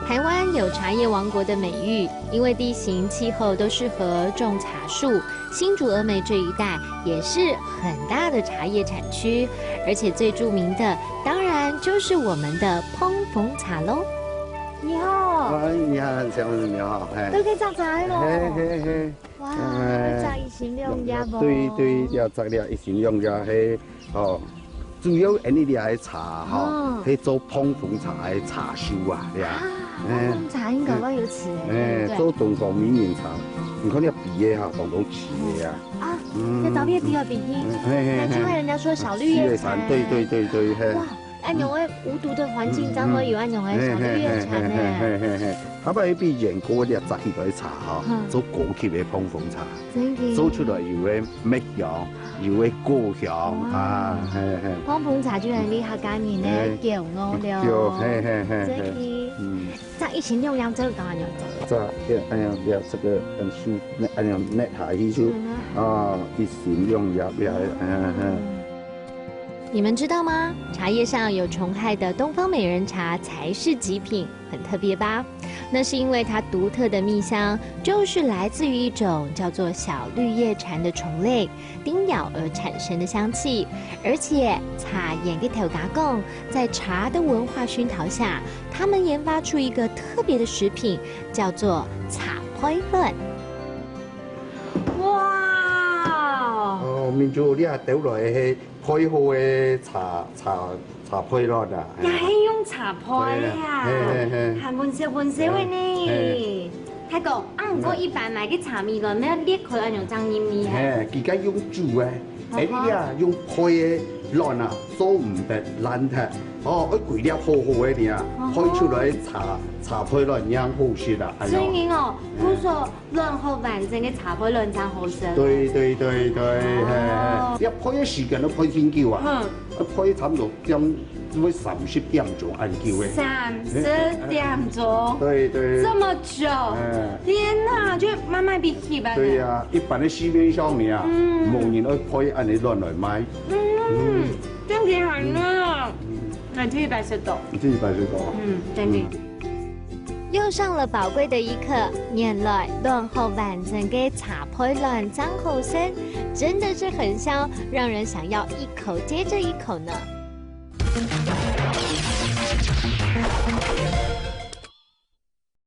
台湾有茶叶王国的美誉，因为地形气候都适合种茶树。新竹峨眉这一带也是很大的茶叶产区，而且最著名的当然就是我们的烹逢茶喽。你好，你好，小妹你好，都可以摘茶咯。嘿。哇，摘一型用家不？对，要摘了一型用家嘿哦。主要因你哋系茶吼，去做烹逢茶的茶树啊，对啊。烹逢茶应该我有吃诶。做东方名人茶，你看你鼻的哈，当中起的呀。啊，那照片比较鼻音。难怪人家说小绿叶茶。对，嘿。哇，按种诶无毒的环境，怎么有按种诶小绿叶茶呢？他把一边研究啲杂起来茶哈，做高级的烹逢茶，做出来有诶蜜香，有诶果香啊，烹逢茶居然厉害干面呢，叫我了，这里，这一型用样这个干嘛用？这哎呀，了这个书，哎呀，那台艺术啊，一型用药了，你们知道吗？茶叶上有虫害的东方美人茶才是极品，很特别吧？那是因为它独特的蜜香就是来自于一种叫做小绿叶蝉的虫类叮咬而产生的香气，而且茶研给头家讲，在茶的文化熏陶下，他们研发出一个特别的食品，叫做茶胚粉。哇！哦，民族你啊倒来迄配好的茶胚咯的，也係用茶胚啊，係換色的呢。係個，我一般買嘅茶米咯，咩裂開按用爭鹽米啊。佢家用煮啊，你啊用配的卵啊，做唔得爛嘅，哦，一攰粒好好嘅呢，配出來茶胚卵樣好食啦。所以哦，我說卵好完整嘅茶胚卵真好食。對，一配嘅時間都配很久啊，配差唔多30點鐘按叫嘅。30點鐘。對。這麼久。天哪，就慢慢變起吧。對呀，一般的市面上面啊，冇人去配按你亂來賣。真幾好呢。那這140度。真的。又上了宝贵的一課，原來卵後完整嘅茶胚卵真好食，真的是很香，讓人想要一口接着一口呢。